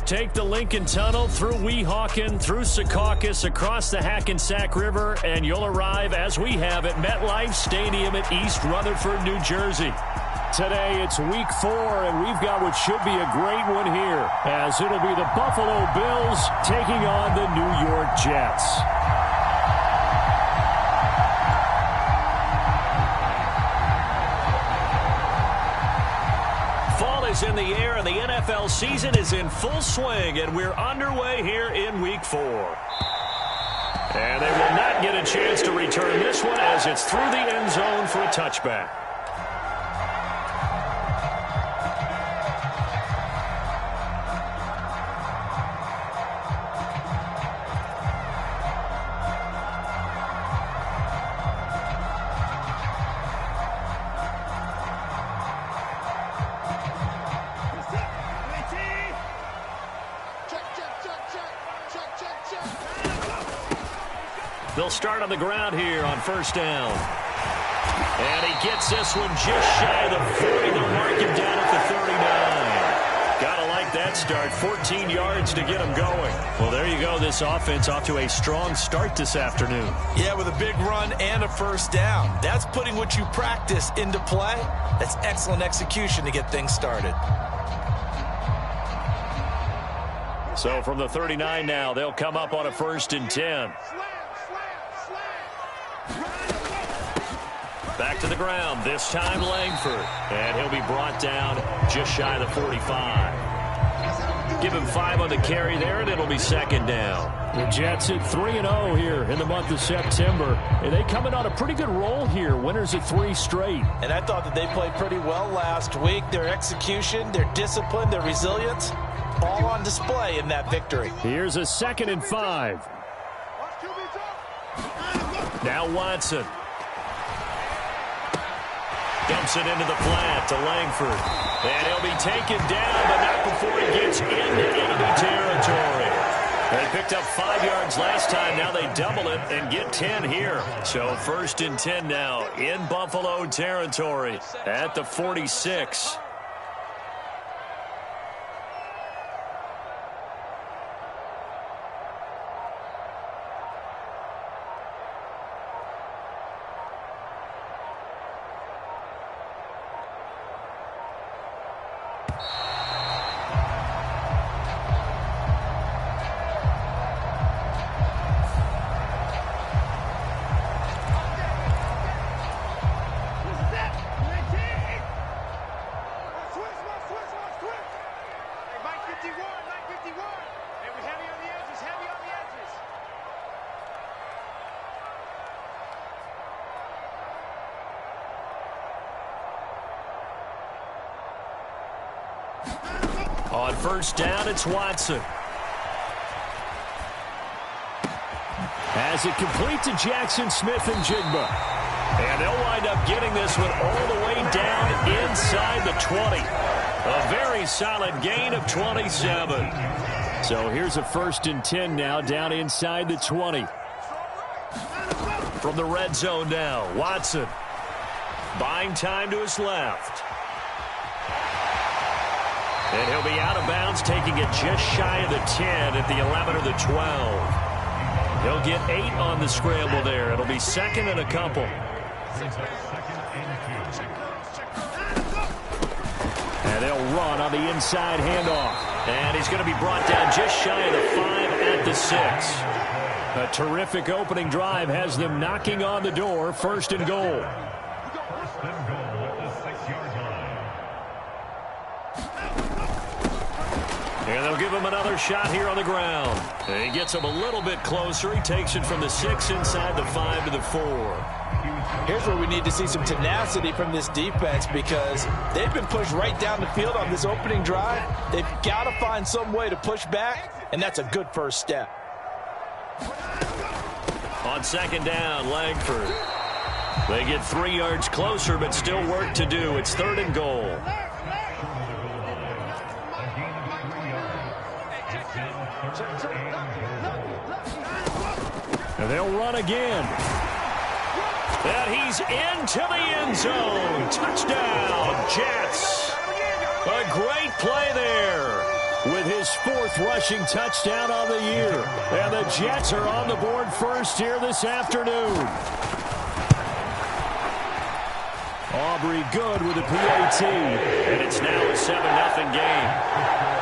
Take the Lincoln Tunnel through Weehawken, through Secaucus, across the Hackensack River, and you'll arrive, as we have, at MetLife Stadium at East Rutherford, New Jersey. Today, it's Week 4, and we've got what should be a great one here, as it'll be the Buffalo Bills taking on the New York Jets. Fall is in the air, and the NFL season is in full swing, and we're underway here in Week 4. And they will not get a chance to return this one, as it's through the end zone for a touchback. They'll start on the ground here on first down. And he gets this one just shy of the 40. They'll mark him down at the 39. Gotta like that start. 14 yards to get him going. Well, there you go. This offense off to a strong start this afternoon. Yeah, with a big run and a first down. That's putting what you practice into play. That's excellent execution to get things started. So from the 39 now, they'll come up on a 1st and 10. Back to the ground, this time Langford. And he'll be brought down just shy of the 45. Give him 5 on the carry there, and it'll be 2nd down. The Jets at 3-0 here in the month of September. And they coming on a pretty good roll here. Winners at 3 straight. And I thought that they played pretty well last week. Their execution, their discipline, their resilience, all on display in that victory. Here's a 2nd and 5. Now Watson. Dumps it into the flat to Langford. And he'll be taken down, but not before he gets into enemy territory. They picked up 5 yards last time. Now they double it and get 10 here. So 1st and 10 now in Buffalo territory at the 46. On 1st down, it's Watson. Has it complete to Jackson Smith and Jigba. And they'll wind up getting this one all the way down inside the 20. A very solid gain of 27. So here's a 1st and 10 now down inside the 20. From the red zone now, Watson. Buying time to his left. And he'll be out of bounds, taking it just shy of the 10 at the 11 or the 12. He'll get 8 on the scramble there. It'll be 2nd and a couple. And they'll run on the inside handoff. And he's going to be brought down just shy of the 5 at the 6. A terrific opening drive has them knocking on the door. 1st and goal. And they'll give him another shot here on the ground. And he gets him a little bit closer. He takes it from the 6 inside the 5 to the 4. Here's where we need to see some tenacity from this defense, because they've been pushed right down the field on this opening drive. They've got to find some way to push back, and that's a good first step. On 2nd down, Langford. They get 3 yards closer, but still work to do. It's 3rd and goal. And they'll run again. And he's into the end zone. Touchdown, Jets. A great play there with his 4th rushing touchdown on the year. And the Jets are on the board first here this afternoon. Aubrey good with a PAT. And it's now a 7-0 game.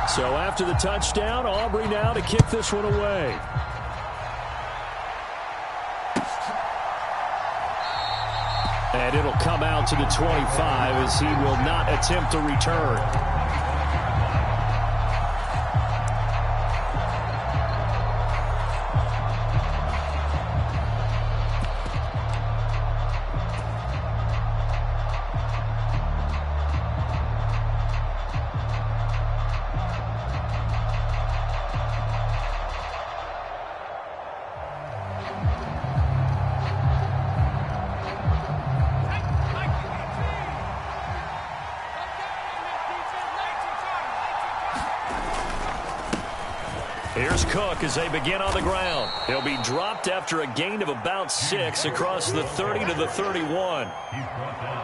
So after the touchdown, Aubrey now to kick this one away. And it'll come out to the 25 as he will not attempt a return. Here's Cook as they begin on the ground. He'll be dropped after a gain of about 6 across the 30 to the 31.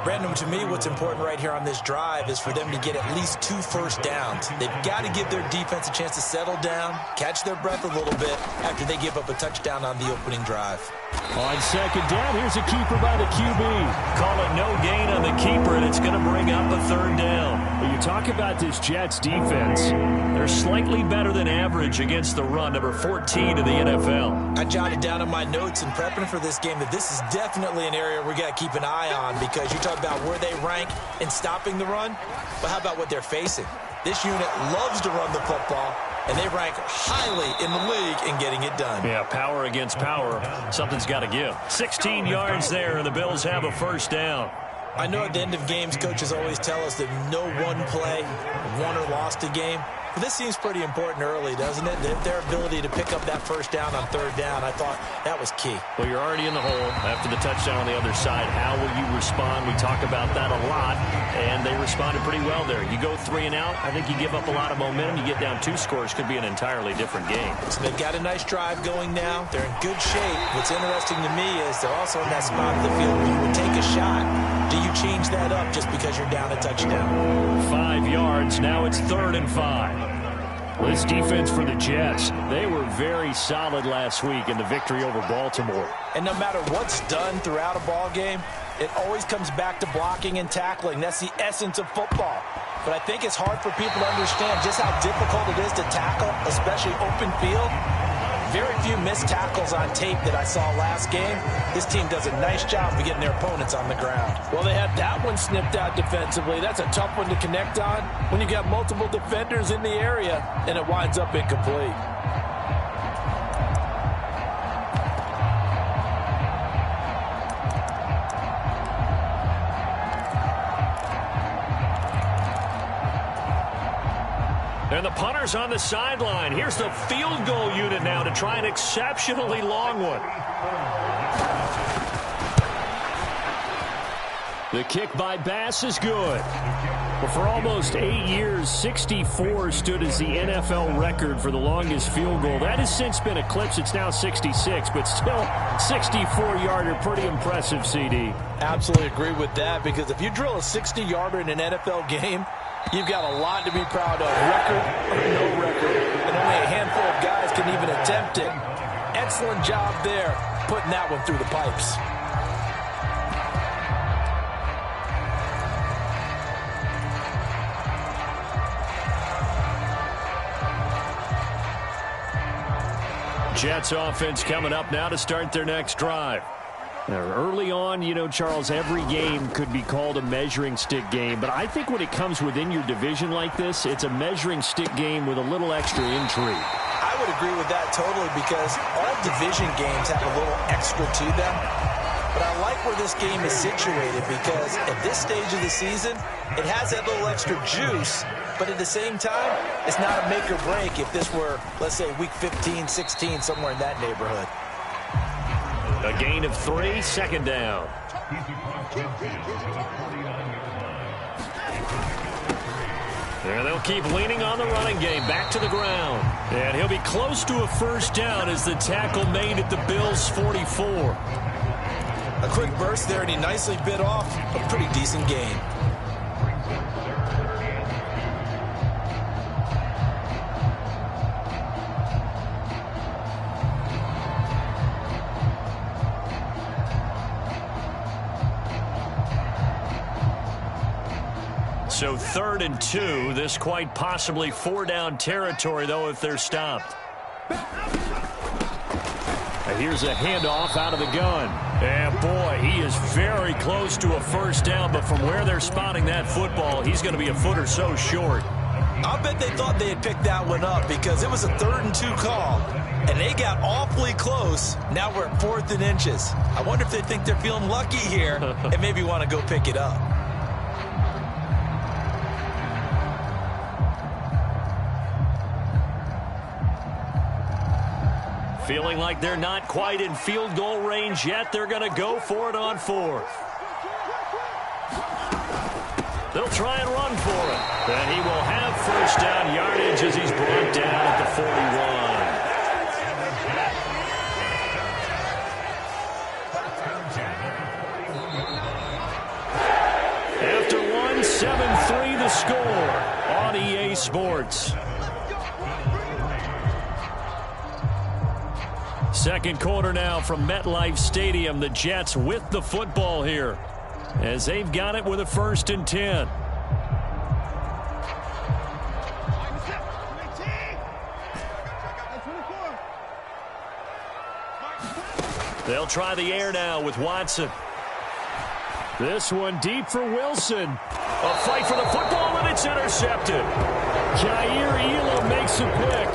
Brandon, to me, what's important right here on this drive is for them to get at least 2 first downs. They've got to give their defense a chance to settle down, catch their breath a little bit after they give up a touchdown on the opening drive. On 2nd down, here's a keeper by the QB. Call it no gain on the keeper, and it's going to bring up a 3rd down. When you talk about this Jets defense, they're slightly better than average against the run, number 14 in the NFL. I jotted down in my notes in prepping for this game that this is definitely an area we got to keep an eye on, because you talk about where they rank in stopping the run, but how about what they're facing? This unit loves to run the football, and they rank highly in the league in getting it done. Yeah, power against power. Something's got to give. 16 yards there, and the Bills have a 1st down. I know at the end of games, coaches always tell us that no one play won or lost a game. But this seems pretty important early, doesn't it? Their ability to pick up that 1st down on 3rd down, I thought that was key. Well, you're already in the hole after the touchdown on the other side. How will you respond? We talk about that a lot, and they responded pretty well there. You go 3 and out, I think you give up a lot of momentum. You get down 2 scores, could be an entirely different game. So they've got a nice drive going now. They're in good shape. What's interesting to me is they're also in that spot of the field where you would take a shot. Do you change that up just because you're down a touchdown? 5 yards. Now it's 3rd and 5. This defense for the Jets, they were very solid last week in the victory over Baltimore. And no matter what's done throughout a ball game, it always comes back to blocking and tackling. That's the essence of football. But I think it's hard for people to understand just how difficult it is to tackle, especially open field. Very few missed tackles on tape that I saw last game. This team does a nice job of getting their opponents on the ground. Well, they had that one snipped out defensively. That's a tough one to connect on when you got multiple defenders in the area, and it winds up incomplete. And the punter's on the sideline. Here's the field goal unit now to try an exceptionally long one. The kick by Bass is good. Well, for almost 8 years, 64 stood as the NFL record for the longest field goal. That has since been eclipsed. It's now 66, but still 64-yarder. Pretty impressive, CD. Absolutely agree with that, because if you drill a 60-yarder in an NFL game, you've got a lot to be proud of, record or no record. And only a handful of guys can even attempt it. Excellent job there, putting that one through the pipes. Jets offense coming up now to start their next drive. Early on, you know, Charles, every game could be called a measuring stick game. But I think when it comes within your division like this, it's a measuring stick game with a little extra intrigue. I would agree with that totally because all division games have a little extra to them. But I like where this game is situated because at this stage of the season, it has that little extra juice, but at the same time, it's not a make or break if this were, let's say, week 15, 16, somewhere in that neighborhood. A gain of 3, second down. And they'll keep leaning on the running game, back to the ground. And he'll be close to a first down as the tackle made at the Bills' 44. A quick burst there, and he nicely bit off a pretty decent gain. So 3rd and 2, this quite possibly 4-down territory, though, if they're stopped. And here's a handoff out of the gun. And, boy, he is very close to a first down, but from where they're spotting that football, he's going to be a foot or so short. I'll bet they thought they had picked that one up because it was a 3rd and 2 call, and they got awfully close. Now we're at 4th and inches. I wonder if they think they're feeling lucky here and maybe want to go pick it up. Feeling like they're not quite in field goal range yet. They're going to go for it on 4th. They'll try and run for it. And he will have first down yardage as he's brought down at the 41. After 1, 7-3 the score on EA Sports. Second quarter now from MetLife Stadium. The Jets with the football here as they've got it with a 1st and 10. They'll try the air now with Watson. This one deep for Wilson. A fight for the football, and it's intercepted. Jair Elam makes a pick.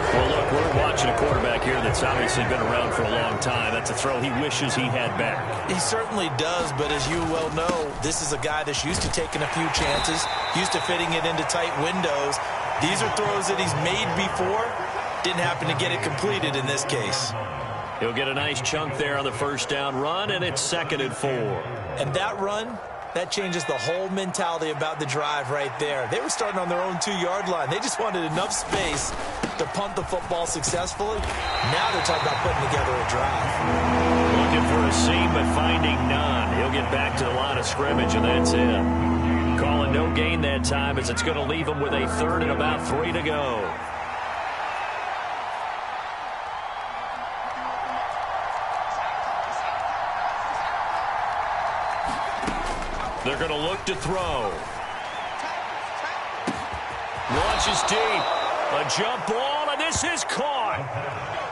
Well, look, we're watching a quarterback here that's obviously been around for a long time. That's a throw he wishes he had back. He certainly does, but as you well know, this is a guy that's used to taking a few chances, used to fitting it into tight windows. These are throws that he's made before. Didn't happen to get it completed in this case. He'll get a nice chunk there on the first down run, and it's 2nd and 4. And that run, that changes the whole mentality about the drive right there. They were starting on their own 2-yard line. They just wanted enough space to punt the football successfully. Now they're talking about putting together a drive. Looking for a seam, but finding none. He'll get back to the line of scrimmage, and that's it. Calling no gain that time as it's going to leave him with a 3rd and about 3 to go. They're going to look to throw. Launches deep. A jump ball, and this is caught.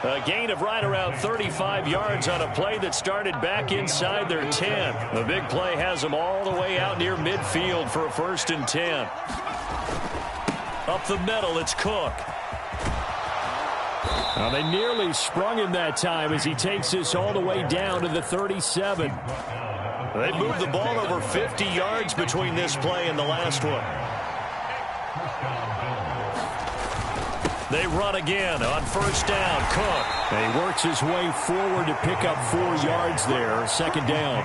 A gain of right around 35 yards on a play that started back inside their 10. The big play has them all the way out near midfield for a 1st and 10. Up the middle, it's Cook. Now they nearly sprung him that time as he takes this all the way down to the 37. They moved the ball over 50 yards between this play and the last one. They run again on first down. Cook. And he works his way forward to pick up 4 yards there. 2nd down.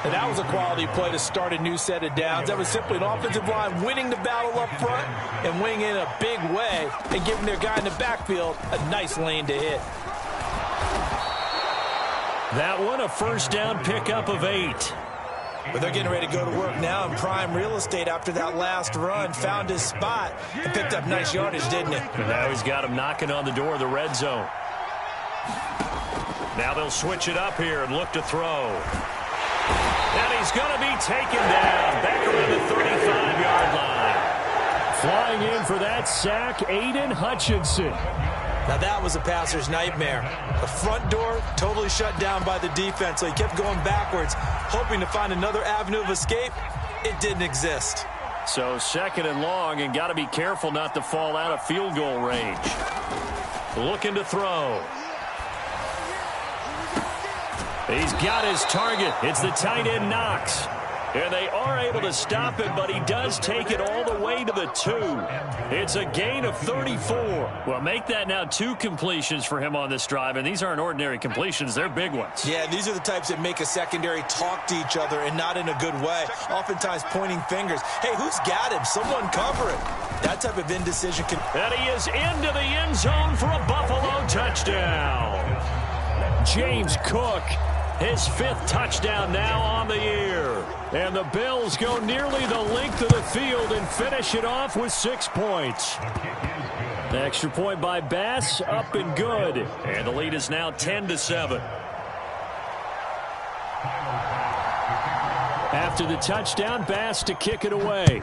And that was a quality play to start a new set of downs. That was simply an offensive line winning the battle up front and winning in a big way and giving their guy in the backfield a nice lane to hit. That one a first down pickup of 8. But they're getting ready to go to work now in prime real estate after that last run. Found his spot and picked up nice yardage, didn't he? And now he's got him knocking on the door of the red zone. Now they'll switch it up here and look to throw. And he's going to be taken down back around the 35-yard line. Flying in for that sack, Aiden Hutchinson. Now that was a passer's nightmare. The front door totally shut down by the defense, so he kept going backwards, hoping to find another avenue of escape. It didn't exist. So 2nd and long, and got to be careful not to fall out of field goal range. looking to throw. He's got his target. It's the tight end Knox. And they are able to stop him, but he does take it all the way to the 2. It's a gain of 34. Well, make that now 2 completions for him on this drive, and these aren't ordinary completions. They're big ones. Yeah, these are the types that make a secondary talk to each other and not in a good way, oftentimes pointing fingers. Hey, who's got him? Someone cover it. That type of indecision can... And he is into the end zone for a Buffalo touchdown. James Cook, his 5th touchdown now on the year. And the Bills go nearly the length of the field and finish it off with 6 points. Extra point by Bass, up and good. And the lead is now 10-7. After the touchdown, Bass to kick it away.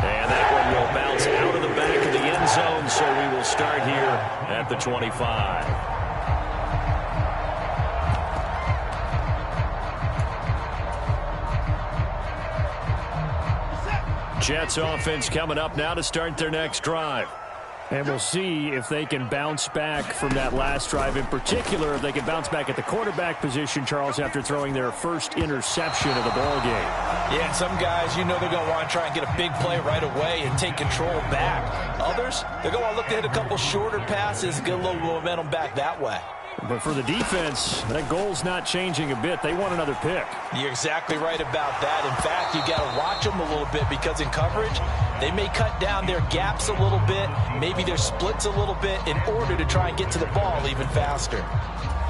And that one will bounce out of the back of the end zone, so we will start here at the 25. Jets offense coming up now to start their next drive. And we'll see if they can bounce back from that last drive. In particular, if they can bounce back at the quarterback position, Charles, after throwing their first interception of the ball game. Yeah, and some guys, you know they're going to want to try and get a big play right away and take control back. Others, they're going to want to look to hit a couple shorter passes, get a little momentum back that way. But for the defense, that goal's not changing a bit. They want another pick. You're exactly right about that. In fact, you got to watch them a little bit because in coverage, they may cut down their gaps a little bit, maybe their splits a little bit in order to try and get to the ball even faster.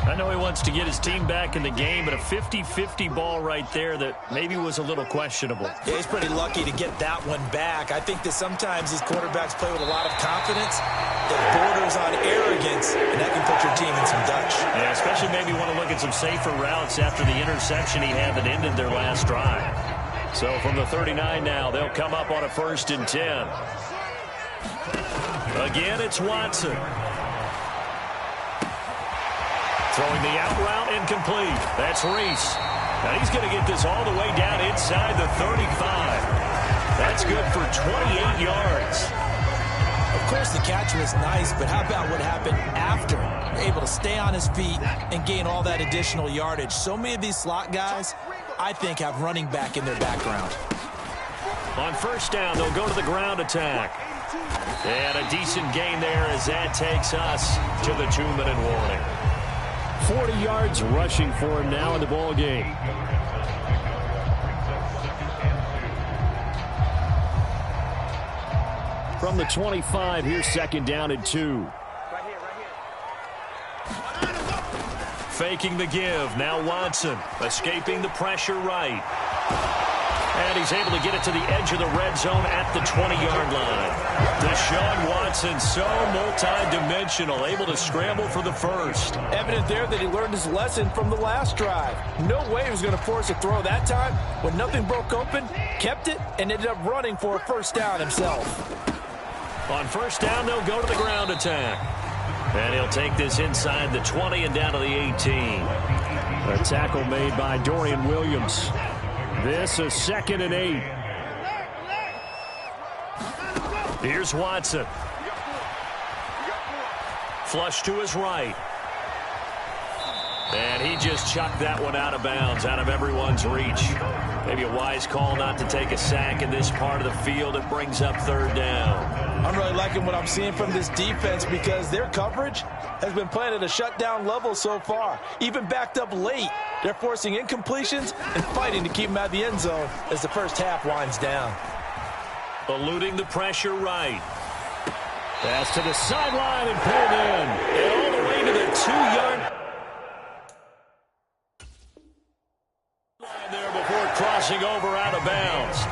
I know he wants to get his team back in the game, but a 50-50 ball right there that maybe was a little questionable. Yeah, he's pretty lucky to get that one back. I think that sometimes these quarterbacks play with a lot of confidence that borders on arrogance, and that can put your team in some Dutch. Yeah, especially maybe want to look at some safer routes after the interception he had that ended their last drive. So from the 39 now, they'll come up on a 1st and 10. Again, it's Watson. Throwing the out route incomplete. That's Reese. Now he's going to get this all the way down inside the 35. That's good for 28 yards. Of course, the catch was nice, but how about what happened after? Able to stay on his feet and gain all that additional yardage. So many of these slot guys, I think, have running back in their background. On 1st down, they'll go to the ground attack. And a decent gain there as that takes us to the 2-minute warning. 40 yards rushing for him now in the ball game. From the 25, here's 2nd down and 2. Faking the give. Now Watson escaping the pressure right. And he's able to get it to the edge of the red zone at the 20-yard line. Deshaun Watson, so multi-dimensional, able to scramble for the first. Evident there that he learned his lesson from the last drive. No way he was going to force a throw that time. When nothing broke open, kept it, and ended up running for a 1st down himself. On 1st down, they'll go to the ground attack. And he'll take this inside the 20 and down to the 18. A tackle made by Dorian Williams. This is 2nd and 8. Here's Watson. Flush to his right. And he just chucked that one out of bounds, out of everyone's reach. Maybe a wise call not to take a sack in this part of the field. It brings up 3rd down. I'm really liking what I'm seeing from this defense because their coverage has been playing at a shutdown level so far. Even backed up late, they're forcing incompletions and fighting to keep them out of the end zone as the first half winds down. Eluding the pressure right. Pass to the sideline and pulled in. And all the way to the 2-yard line there before crossing over out of bounds.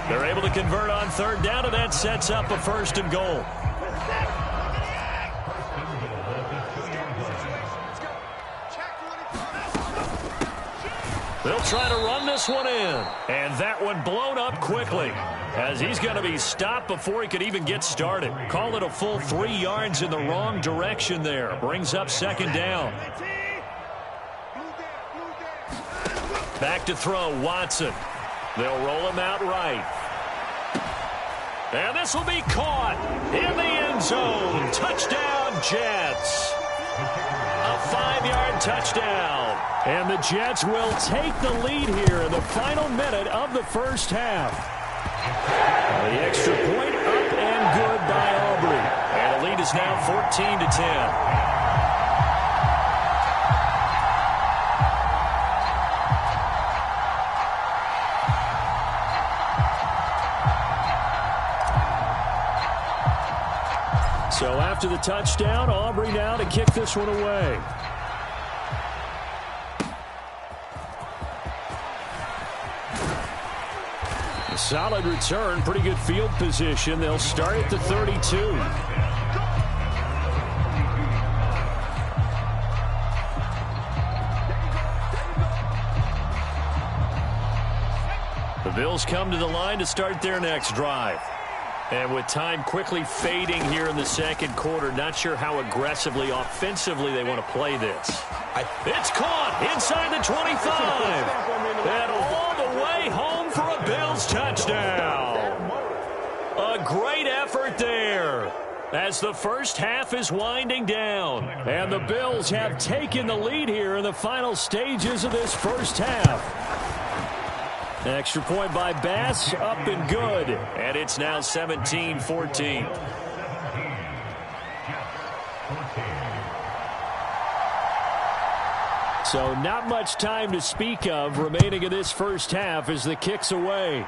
They're able to convert on 3rd down, and that sets up a 1st and goal. They'll try to run this one in. And that one blown up quickly as he's going to be stopped before he could even get started. Call it a full 3 yards in the wrong direction there. Brings up 2nd down. Back to throw, Watson. They'll roll him out right. And this will be caught in the end zone. Touchdown, Jets. A 5-yard touchdown. And the Jets will take the lead here in the final minute of the first half. The extra point up and good by Aubrey. And the lead is now 14-10. So after the touchdown, Aubrey now to kick this one away. A solid return, pretty good field position. They'll start at the 32. The Bills come to the line to start their next drive. And with time quickly fading here in the second quarter, not sure how aggressively, offensively they want to play this. It's caught inside the 25. And all the way home for a Bills touchdown. A great effort there as the first half is winding down. And the Bills have taken the lead here in the final stages of this first half. Extra point by Bass, up and good. And it's now 17-14. So not much time to speak of remaining in this first half as the kick's away.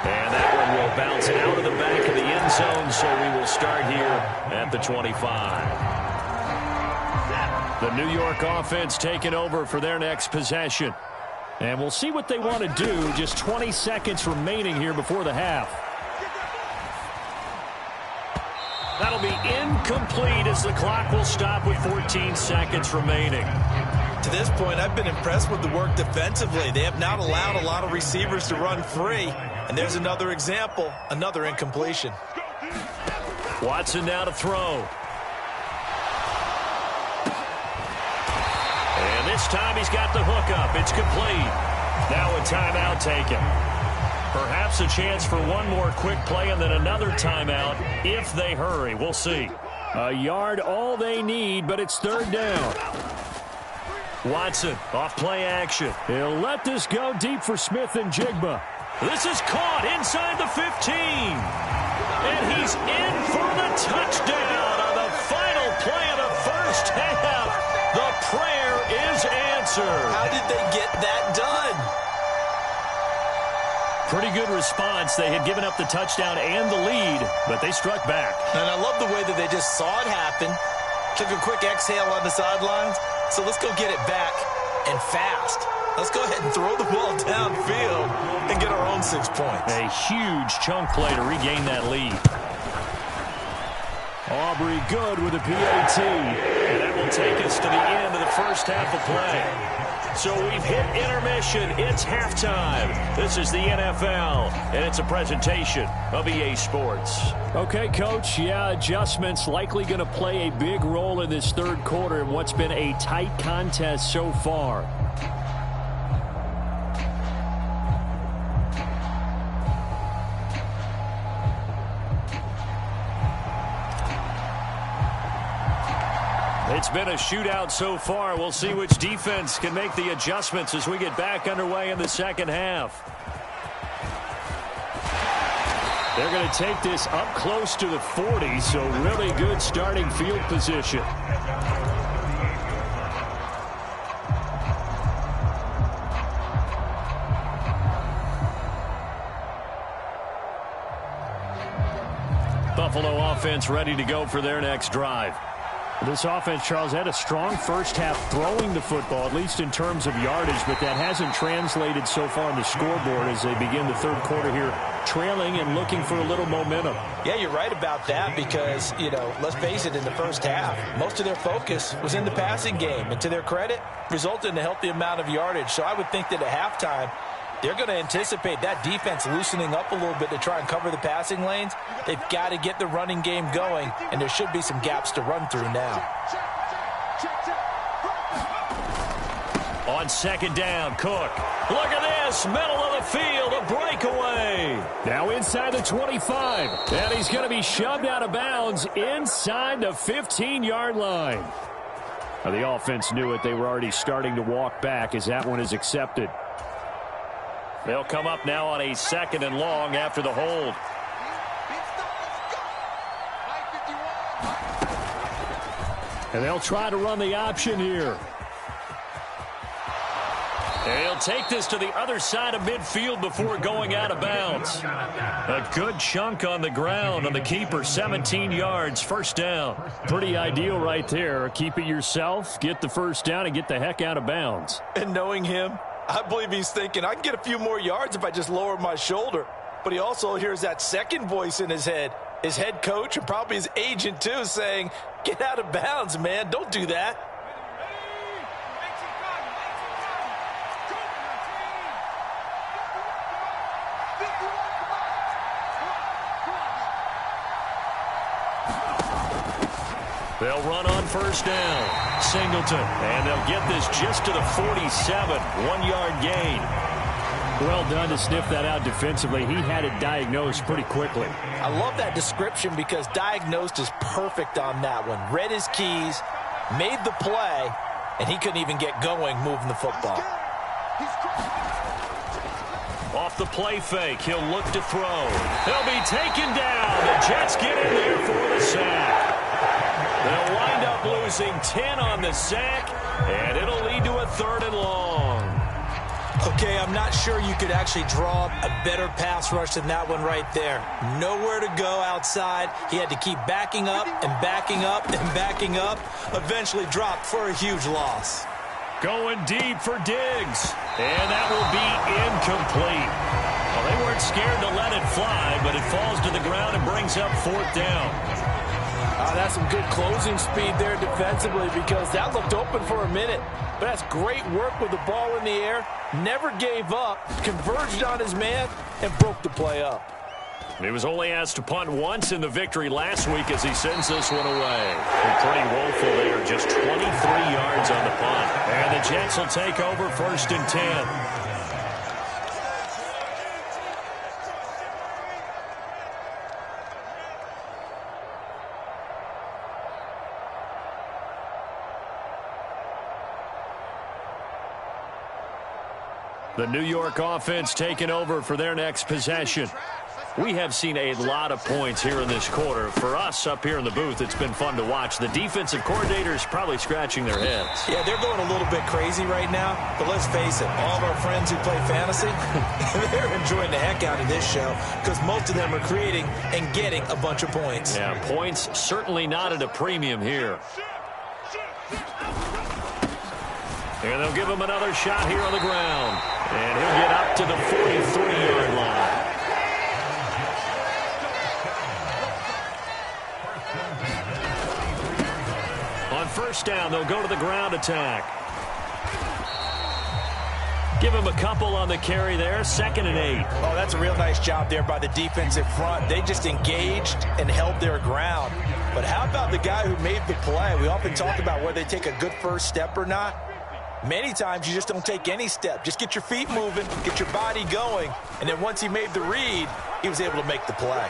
And that one will bounce out of the back of the end zone, so we will start here at the 25. The New York offense taking over for their next possession. And we'll see what they want to do. Just 20 seconds remaining here before the half. That'll be incomplete as the clock will stop with 14 seconds remaining. To this point, I've been impressed with the work defensively. They have not allowed a lot of receivers to run free. And there's another example, another incompletion. Watson now to throw. And this time he's got the hook up. It's complete. Now a timeout taken. Perhaps a chance for one more quick play and then another timeout if they hurry. We'll see. A yard all they need, but it's third down. Watson off play action. He'll let this go deep for Smith and Jigba. This is caught inside the 15. And he's in for the touchdown on the final play of the first half. The prayer is answered. How did they get that done? Pretty good response. They had given up the touchdown and the lead, but they struck back. And I love the way that they just saw it happen, took a quick exhale on the sidelines. So let's go get it back and fast. Let's go ahead and throw the ball downfield and get our own 6 points. A huge chunk play to regain that lead. Aubrey good with a PAT. And that will take us to the end of the first half of play. So we've hit intermission. It's halftime. This is the NFL, and it's a presentation of EA Sports. Okay, Coach. Yeah, adjustments likely going to play a big role in this third quarter in what's been a tight contest so far. It's been a shootout so far. We'll see which defense can make the adjustments as we get back underway in the second half. They're going to take this up close to the 40, so really good starting field position. Buffalo offense ready to go for their next drive. This offense, Charles, had a strong first half throwing the football, at least in terms of yardage, but that hasn't translated so far on the scoreboard as they begin the third quarter here, trailing and looking for a little momentum. Yeah, you're right about that because, let's face it, in the first half, most of their focus was in the passing game, and to their credit, resulted in a healthy amount of yardage. So I would think that at halftime, they're going to anticipate that defense loosening up a little bit to try and cover the passing lanes. They've got to get the running game going, and there should be some gaps to run through now. On second down, Cook. Look at this, middle of the field, a breakaway. Now inside the 25, and he's going to be shoved out of bounds inside the 15-yard line. Now, the offense knew it. They were already starting to walk back as that one is accepted. They'll come up now on a 2nd and long after the hold. And they'll try to run the option here. He'll take this to the other side of midfield before going out of bounds. A good chunk on the ground on the keeper, 17 yards, first down. Pretty ideal right there. Keep it yourself, get the first down, and get the heck out of bounds. And knowing him, I believe he's thinking, I can get a few more yards if I just lower my shoulder. But he also hears that second voice in his head coach and probably his agent too, saying, get out of bounds, man. Don't do that. They'll run on first down. Singleton. And they'll get this just to the 47. 1-yard gain. Well done to sniff that out defensively. He had it diagnosed pretty quickly. I love that description because diagnosed is perfect on that one. Read his keys, made the play, and he couldn't even get going moving the football. Off the play fake, he'll look to throw. He'll be taken down. The Jets get in there for the sack. They'll wind up losing 10 on the sack, and it'll lead to a 3rd and long. Okay, I'm not sure you could actually draw up a better pass rush than that one right there. Nowhere to go outside. He had to keep backing up and backing up and backing up. Eventually dropped for a huge loss. Going deep for Diggs. And that will be incomplete. Well, they weren't scared to let it fly, but it falls to the ground and brings up 4th down. That's some good closing speed there defensively because that looked open for a minute. But that's great work with the ball in the air. Never gave up, converged on his man, and broke the play up. He was only asked to punt once in the victory last week as he sends this one away. And pretty woeful there, just 23 yards on the punt. And the Jets will take over 1st and 10. The New York offense taking over for their next possession. We have seen a lot of points here in this quarter. For us up here in the booth, it's been fun to watch. The defensive coordinators probably scratching their heads. Yeah, they're going a little bit crazy right now. But let's face it, all of our friends who play fantasy, they're enjoying the heck out of this show because most of them are creating and getting a bunch of points. Yeah, points certainly not at a premium here. And they'll give him another shot here on the ground. And he'll get up to the 43-yard line. On first down, they'll go to the ground attack. Give him a couple on the carry there, 2nd and 8. Oh, that's a real nice job there by the defensive front. They just engaged and held their ground. But how about the guy who made the play? We often talk about whether they take a good first step or not. Many times you just don't take any step. Just get your feet moving, get your body going, and then once he made the read, he was able to make the play.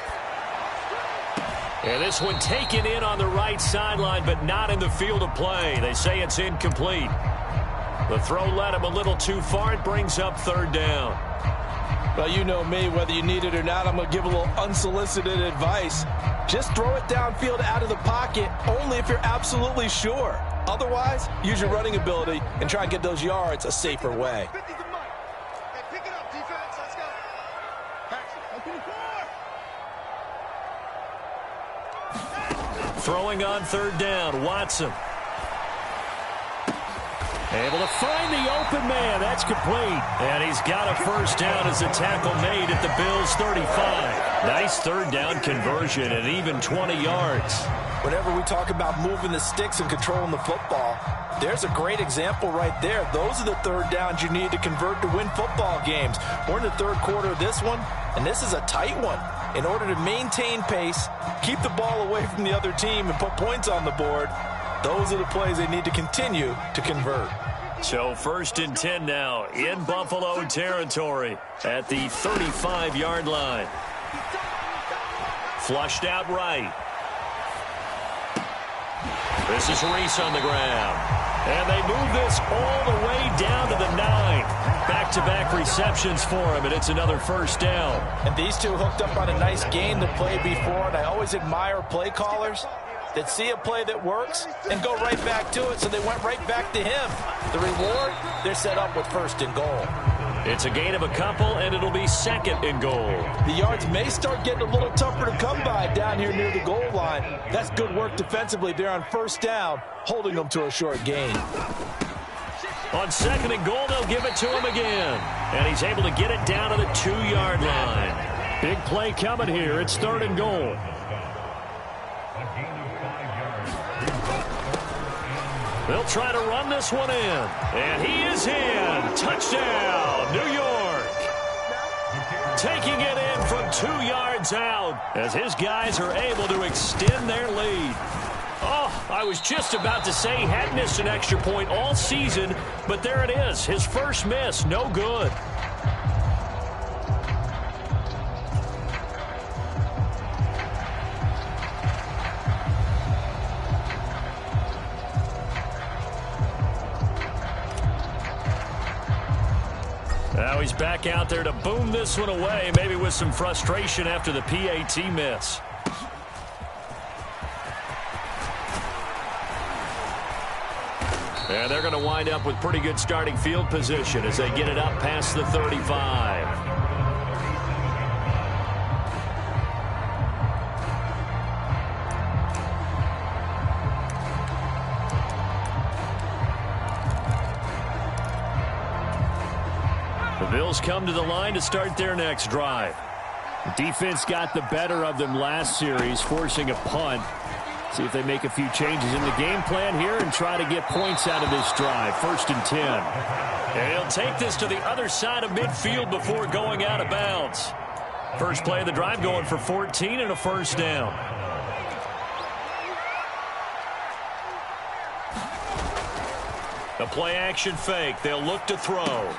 And this one taken in on the right sideline, but not in the field of play. They say it's incomplete. The throw led him a little too far. It brings up 3rd down. Well, you know me, whether you need it or not, I'm going to give a little unsolicited advice. Just throw it downfield out of the pocket, only if you're absolutely sure. Otherwise, use your running ability and try and get those yards a safer way. Throwing on 3rd down, Watson. Able to find the open man. That's complete. And he's got a first down as a tackle made at the Bills' 35. Nice 3rd down conversion and even 20 yards. Whenever we talk about moving the sticks and controlling the football, there's a great example right there. Those are the 3rd downs you need to convert to win football games. We're in the 3rd quarter of this one, and this is a tight one. In order to maintain pace, keep the ball away from the other team, and put points on the board, those are the plays they need to continue to convert. So 1st and 10 now in Buffalo territory at the 35-yard line. Flushed out right. This is Reese on the ground. And they move this all the way down to the 9. Back-to-back receptions for him, and it's another 1st down. And these two hooked up on a nice game to play before, and I always admire play callers that see a play that works and go right back to it, so they went right back to him. The reward, they're set up with 1st and goal. It's a gain of a couple, and it'll be 2nd and goal. The yards may start getting a little tougher to come by down here near the goal line. That's good work defensively there on 1st down, holding them to a short gain. On 2nd and goal, they'll give it to him again. And he's able to get it down to the 2-yard line. Big play coming here. It's 3rd and goal. They'll try to run this one in. And he is in. Touchdown, New York. Taking it in from 2 yards out as his guys are able to extend their lead. Oh, I was just about to say he hadn't missed an extra point all season, but there it is. His first miss, no good. Now he's back out there to boom this one away, maybe with some frustration after the PAT miss. And they're going to wind up with pretty good starting field position as they get it up past the 35. The Bills come to the line to start their next drive. The defense got the better of them last series, forcing a punt. See if they make a few changes in the game plan here and try to get points out of this drive. 1st and 10. And he'll take this to the other side of midfield before going out of bounds. First play of the drive going for 14 and a 1st down. A play action fake. They'll look to throw.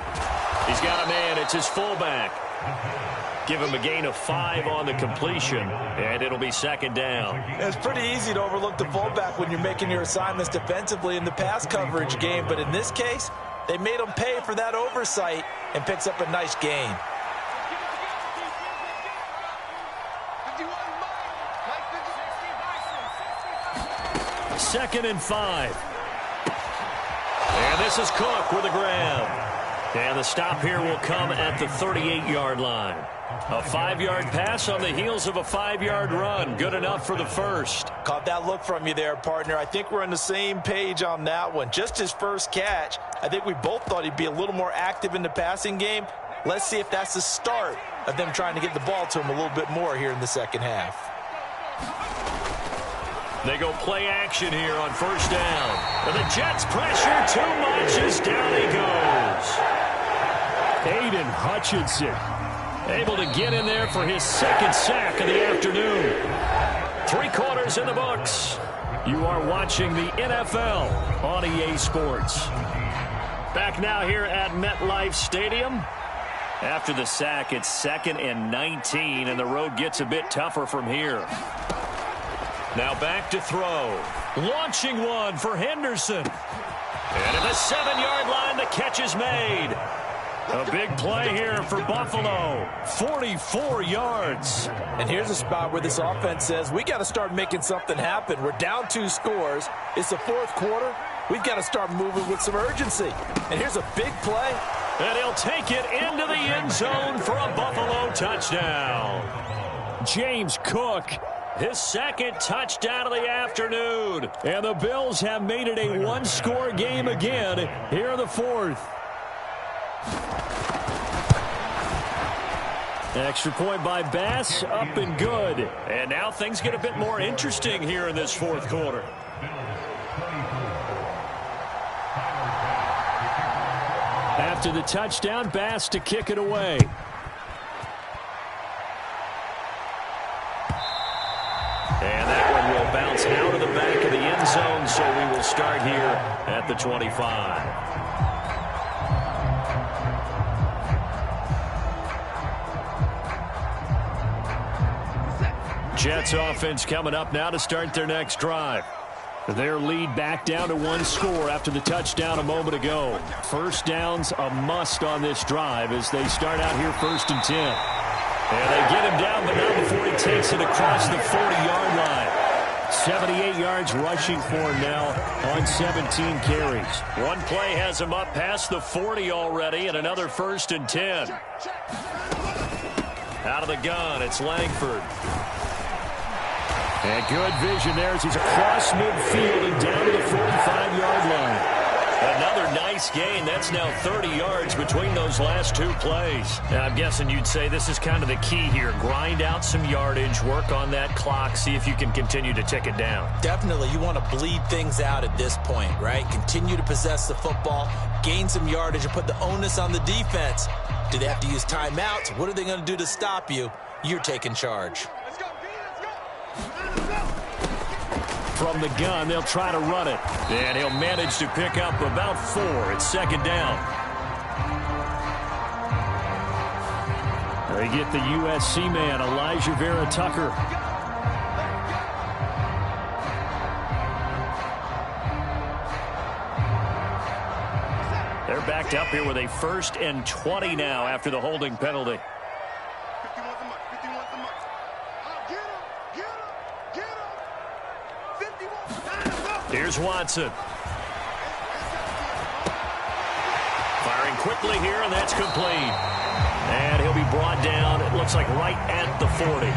He's got a man. It's his fullback. Give him a gain of 5 on the completion, and it'll be 2nd down. It's pretty easy to overlook the fullback when you're making your assignments defensively in the pass coverage game, but in this case, they made him pay for that oversight and picks up a nice gain. Second and 5. And this is Cook with a grab. And the stop here will come at the 38-yard line. A 5-yard pass on the heels of a 5-yard run. Good enough for the 1st. Caught that look from you there, partner. I think we're on the same page on that one. Just his first catch. I think we both thought he'd be a little more active in the passing game. Let's see if that's the start of them trying to get the ball to him a little bit more here in the 2nd half. They go play action here on 1st down. And the Jets pressure too much as down he goes. Aiden Hutchinson able to get in there for his 2nd sack of the afternoon. 3 quarters in the books. You are watching the NFL on EA Sports. Back now here at MetLife Stadium. After the sack, it's 2nd and 19, and the road gets a bit tougher from here. Now back to throw. Launching one for Henderson. And at the 7-yard line, the catch is made. A big play here for Buffalo. 44 yards. And here's a spot where this offense says, we got to start making something happen. We're down 2 scores. It's the 4th quarter. We've got to start moving with some urgency. And here's a big play. And he'll take it into the end zone for a Buffalo touchdown. James Cook, his 2nd touchdown of the afternoon. And the Bills have made it a 1-score game again here in the 4th. Extra point by Bass, up and good. And now things get a bit more interesting here in this 4th quarter. After the touchdown, Bass to kick it away. And that one will bounce out of the back of the end zone, so we will start here at the 25. Jets offense coming up now to start their next drive. Their lead back down to one score after the touchdown a moment ago. First down's a must on this drive as they start out here 1st and 10. And they get him down, but not before he takes it across the 40-yard line. 78 yards rushing for him now on 17 carries. One play has him up past the 40 already, and another 1st and 10. Out of the gun, it's Langford. And good vision there as he's across midfield and down to the 45-yard line. Another nice gain. That's now 30 yards between those last two plays. Now, I'm guessing you'd say this is kind of the key here. Grind out some yardage, work on that clock, see if you can continue to tick it down. Definitely. You want to bleed things out at this point, right? Continue to possess the football, gain some yardage, and put the onus on the defense. Do they have to use timeouts? What are they going to do to stop you? You're taking charge. From the gun, they'll try to run it. And he'll manage to pick up about 4. It's 2nd down. They get the USC man, Elijah Vera Tucker. They're backed up here with a 1st and 20 now after the holding penalty. Here's Watson. Firing quickly here, and that's complete. And he'll be brought down, it looks like right at the 40.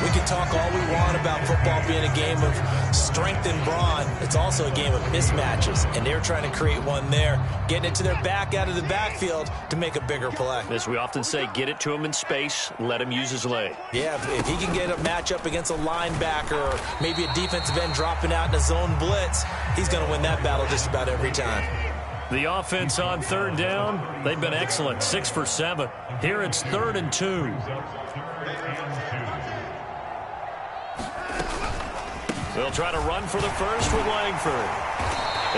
We can talk all we want about football being a game of strength and brawn. It's also a game of mismatches, and they're trying to create one there, getting it to their back out of the backfield to make a bigger play. As we often say, get it to him in space, let him use his leg. Yeah, if he can get a matchup against a linebacker or maybe a defensive end dropping out in a zone blitz, he's going to win that battle just about every time. The offense on 3rd down, they've been excellent, 6 for 7. Here it's 3rd and 2. They'll try to run for the first with Langford.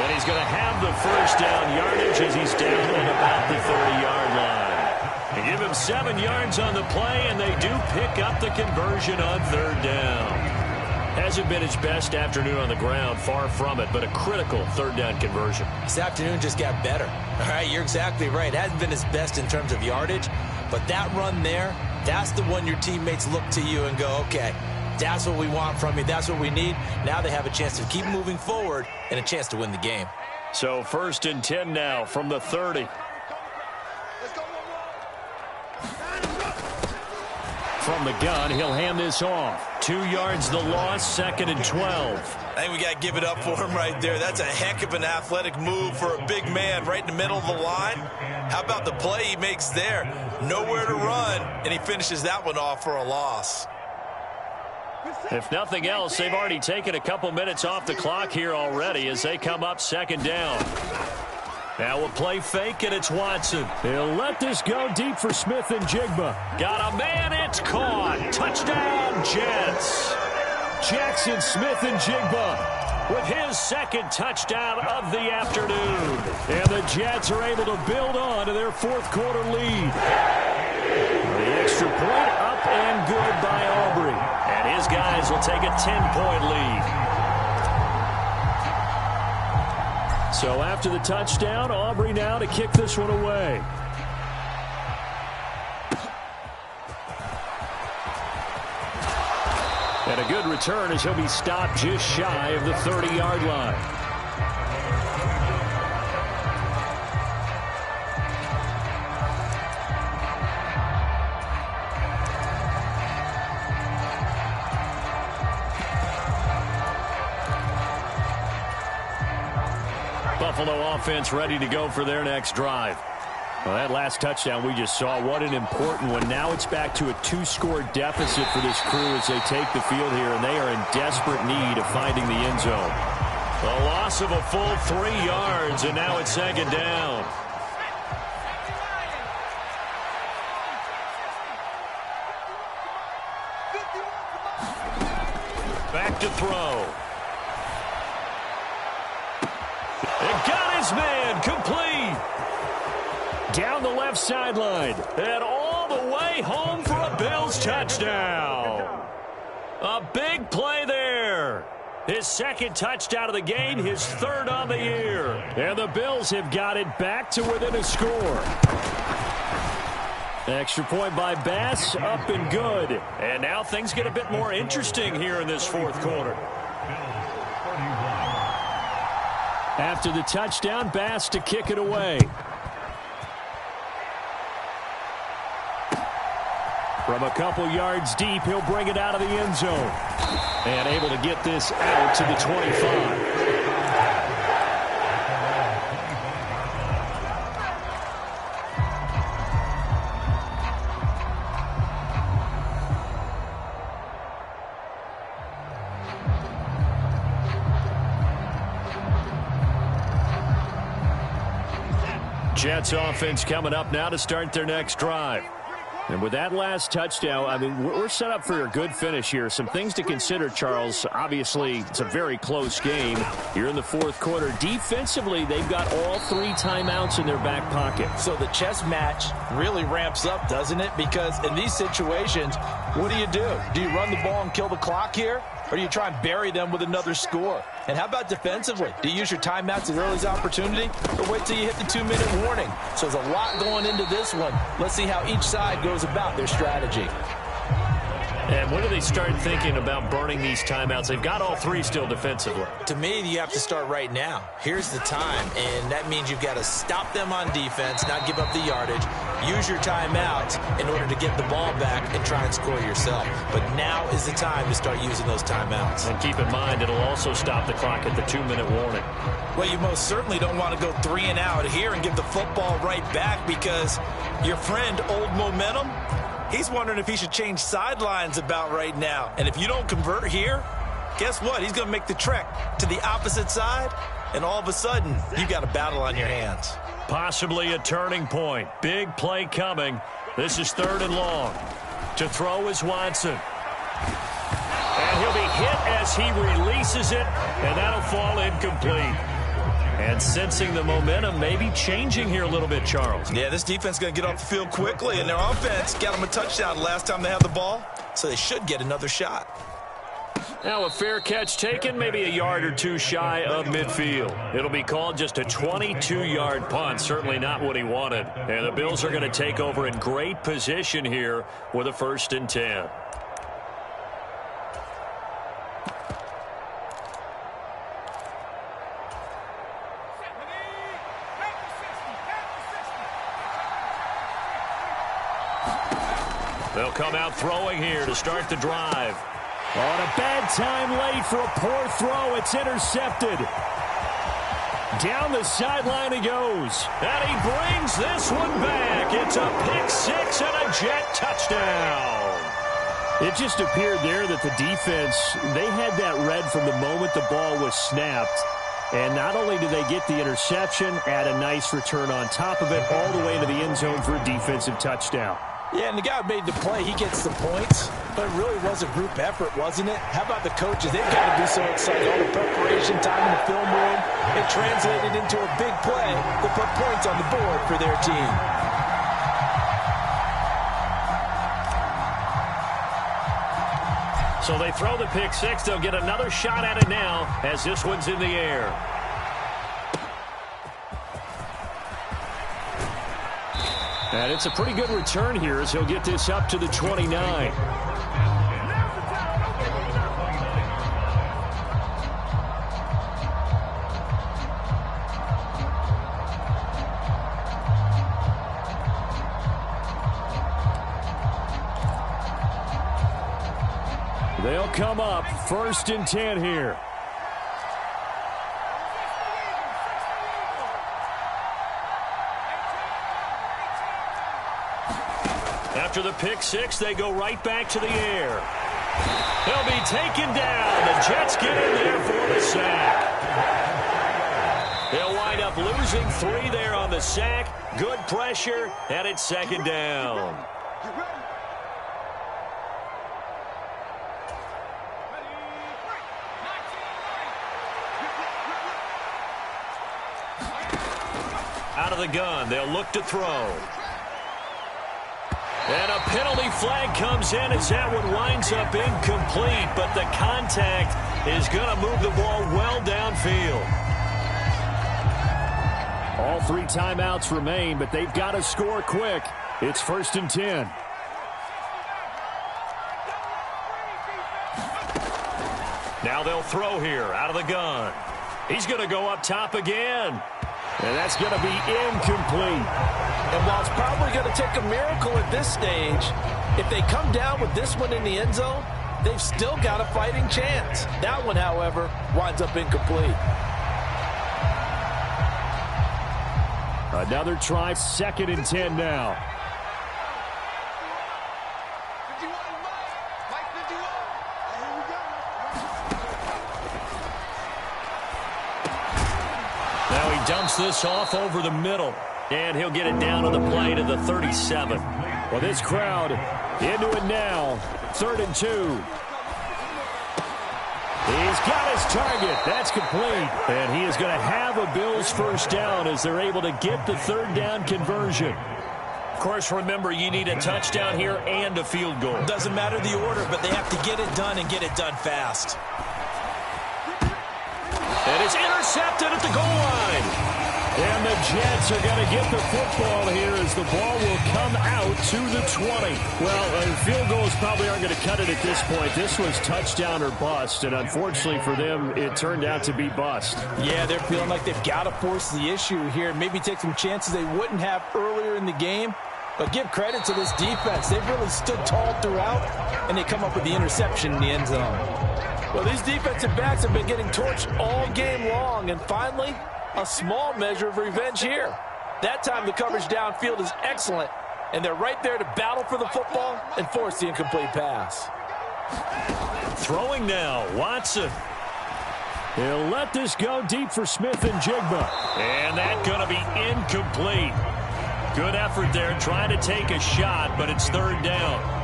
And he's going to have the 1st down yardage as he's down at about the 30-yard line. They give him 7 yards on the play, and they do pick up the conversion on 3rd down. Hasn't been his best afternoon on the ground, far from it, but a critical 3rd down conversion. This afternoon just got better. All right, you're exactly right. It hasn't been his best in terms of yardage, but that run there, that's the one your teammates look to you and go, okay, that's what we want from you. That's what we need. Now they have a chance to keep moving forward and a chance to win the game. So 1st and 10 now from the 30. From the gun, he'll hand this off. 2 yards the loss, 2nd and 12. I think we got to give it up for him right there. That's a heck of an athletic move for a big man right in the middle of the line. How about the play he makes there? Nowhere to run, and he finishes that one off for a loss. If nothing else, they've already taken a couple minutes off the clock here already as they come up 2nd down. Now we'll play fake, and it's Watson. They'll let this go deep for Smith and Jigba. Got a man, it's caught. Touchdown, Jets. Jackson Smith and Jigba with his 2nd touchdown of the afternoon. And the Jets are able to build on to their 4th quarter lead. The extra point up and good by Aubrey. And his guys will take a 10-point lead. So after the touchdown, Aubrey now to kick this one away. And a good return as he'll be stopped just shy of the 30-yard line. Buffalo offense ready to go for their next drive. Well, that last touchdown we just saw, what an important one. Now it's back to a 2-score deficit for this crew as they take the field here, and they are in desperate need of finding the end zone. A loss of a full 3 yards, and now it's 2nd down. Back to throw. And got his man, complete. Down the left sideline. And all the way home for a Bills touchdown. A big play there. His second touchdown of the game, his third on the year. And the Bills have got it back to within a score. Extra point by Bass, up and good. And now things get a bit more interesting here in this fourth quarter. After the touchdown, Bass to kick it away. From a couple yards deep, he'll bring it out of the end zone. And able to get this out to the 25. Jets offense coming up now to start their next drive. And with that last touchdown, I mean, we're set up for a good finish here. Some things to consider, Charles. Obviously, it's a very close game. You're in the fourth quarter. Defensively, they've got all 3 timeouts in their back pocket. So the chess match really ramps up, doesn't it? Because in these situations, what do? Do you run the ball and kill the clock here? Or do you try and bury them with another score? And how about defensively? Do you use your timeouts at early opportunity? Or wait till you hit the 2-minute warning? So there's a lot going into this one. Let's see how each side goes about their strategy. And when do they start thinking about burning these timeouts? They've got all 3 still defensively. To me, you have to start right now. Here's the time, and that means you've got to stop them on defense, not give up the yardage, use your timeouts in order to get the ball back and try and score yourself. But now is the time to start using those timeouts. And keep in mind, it'll also stop the clock at the 2-minute warning. Well, you most certainly don't want to go 3 and out here and give the football right back because your friend, Old Momentum, he's wondering if he should change sidelines about right now. And if you don't convert here, guess what? He's going to make the trek to the opposite side, and all of a sudden, you've got a battle on your hands. Possibly a turning point. Big play coming. This is 3rd and long. To throw is Watson. And he'll be hit as he releases it, and that'll fall incomplete. And sensing the momentum maybe changing here a little bit, Charles. Yeah, this defense is going to get off the field quickly, and their offense got them a touchdown last time they had the ball, so they should get another shot. Now a fair catch taken, maybe a yard or 2 shy of midfield. It'll be called just a 22-yard punt, certainly not what he wanted. And the Bills are going to take over in great position here with a 1st and 10. They'll come out throwing here to start the drive. On a bad time late for a poor throw. It's intercepted. Down the sideline he goes. And he brings this one back. It's a pick 6 and a Jet touchdown. It just appeared there that the defense, they had that read from the moment the ball was snapped. And not only did they get the interception, add a nice return on top of it, all the way into the end zone for a defensive touchdown. Yeah, and the guy who made the play, he gets the points, but it really was a group effort, wasn't it? How about the coaches? They've got to be so excited. All the preparation time in the film room, it translated into a big play that put points on the board for their team. So they throw the pick 6. They'll get another shot at it now as this one's in the air. And it's a pretty good return here as he'll get this up to the 29. They'll come up 1st and 10 here. After the pick 6, they go right back to the air. They'll be taken down. The Jets get in there for the sack. They'll wind up losing 3 there on the sack. Good pressure, and it's 2nd down. Out of the gun, they'll look to throw. And a penalty flag comes in as that one winds up incomplete, but the contact is going to move the ball well downfield. All 3 timeouts remain, but they've got to score quick. It's 1st and 10. Now they'll throw here out of the gun. He's going to go up top again. And that's going to be incomplete. And while it's probably going to take a miracle at this stage, if they come down with this one in the end zone, they've still got a fighting chance. That one, however, winds up incomplete. Another try, 2nd and 10 now. Now he dumps this off over the middle, and he'll get it down to the play to the 37. Well, this crowd into it now. 3rd and 2. He's got his target. That's complete. And he is going to have a Bills first down as they're able to get the 3rd down conversion. Of course, remember, you need a touchdown here and a field goal. Doesn't matter the order, but they have to get it done and get it done fast. And it's intercepted at the goal line. And the Jets are going to get the football here as the ball will come out to the 20. Well, field goals probably aren't going to cut it at this point. This was touchdown or bust, and unfortunately for them, it turned out to be bust. Yeah, they're feeling like they've got to force the issue here, maybe take some chances they wouldn't have earlier in the game. But give credit to this defense. They've really stood tall throughout, and they come up with the interception in the end zone. Well, these defensive backs have been getting torched all game long, and finally, a small measure of revenge here. That time the coverage downfield is excellent, and they're right there to battle for the football and force the incomplete pass. Throwing now, Watson. He'll let this go deep for Smith and Jigba. And that's going to be incomplete. Good effort there trying to take a shot, but it's 3rd down.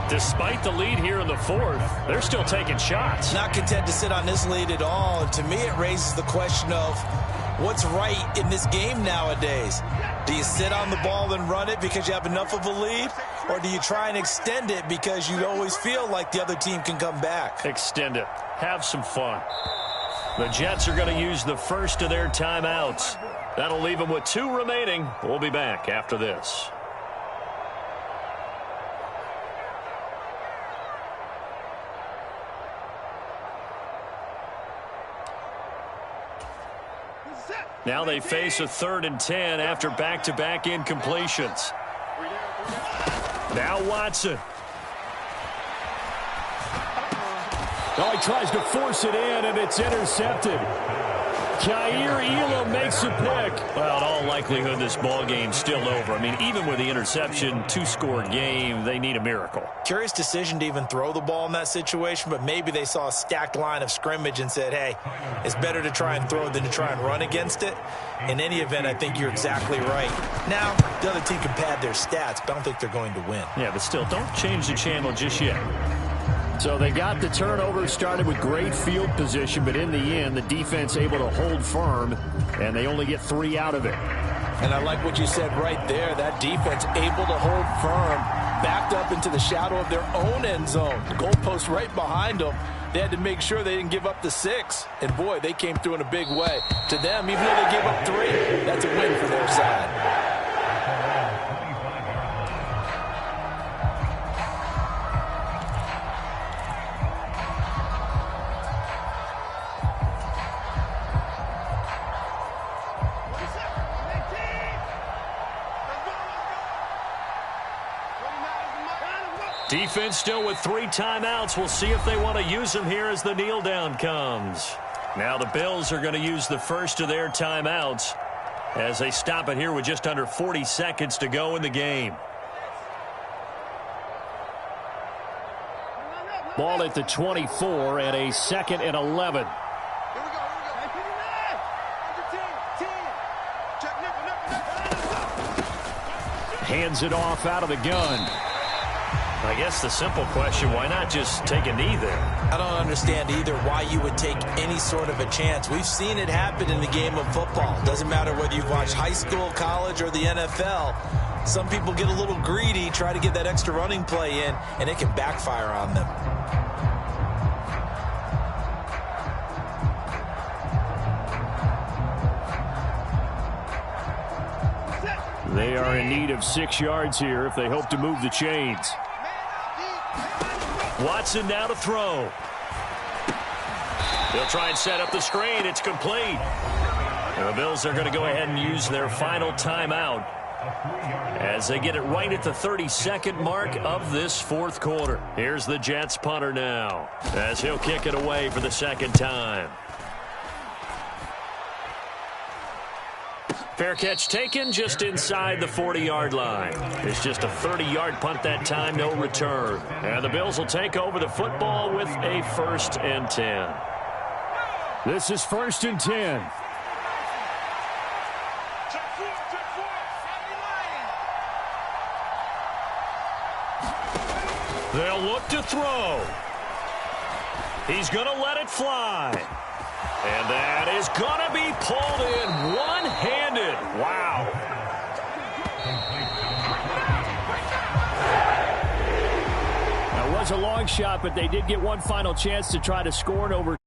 Despite the lead here in the 4th, they're still taking shots. Not content to sit on this lead at all. And to me, it raises the question of what's right in this game nowadays. Do you sit on the ball and run it because you have enough of a lead? Or do you try and extend it because you always feel like the other team can come back? Extend it. Have some fun. The Jets are going to use the first of their timeouts. That'll leave them with 2 remaining. We'll be back after this. Now they face a 3rd and 10 after back-to-back incompletions. Now Watson. Oh, he tries to force it in, and it's intercepted. Jair Elam makes a pick. Well, in all likelihood, this ball game's still over. I mean, even with the interception, 2-score game, they need a miracle. Curious decision to even throw the ball in that situation, but maybe they saw a stacked line of scrimmage and said, hey, it's better to try and throw than to try and run against it. In any event, I think you're exactly right. Now, the other team can pad their stats, but I don't think they're going to win. Yeah, but still, don't change the channel just yet. So they got the turnover started with great field position, but in the end, the defense able to hold firm, and they only get 3 out of it. And I like what you said right there. That defense able to hold firm, backed up into the shadow of their own end zone. The goalpost right behind them. They had to make sure they didn't give up the 6. And, boy, they came through in a big way. To them, even though they gave up 3, that's a win for their side. Defense still with 3 timeouts. We'll see if they want to use them here as the kneel down comes. Now the Bills are going to use the first of their timeouts as they stop it here with just under 40 seconds to go in the game. Ball at the 24 and a 2nd and 11. Hands it off out of the gun. I guess the simple question, why not just take a knee there? I don't understand either why you would take any sort of a chance. We've seen it happen in the game of football. Doesn't matter whether you've watched high school, college, or the NFL. Some people get a little greedy, try to get that extra running play in, and it can backfire on them. They are in need of 6 yards here if they hope to move the chains. Watson now to throw. They'll try and set up the screen. It's complete. And the Bills are going to go ahead and use their final timeout as they get it right at the 32nd mark of this fourth quarter. Here's the Jets punter now as he'll kick it away for the second time. Fair catch taken just inside the 40-yard line. It's just a 30-yard punt that time, no return. And the Bills will take over the football with a 1st and 10. This is 1st and 10. They'll look to throw. He's going to let it fly. And that is going to be pulled in one-handed. Wow. That was a long shot, but they did get one final chance to try to score in over.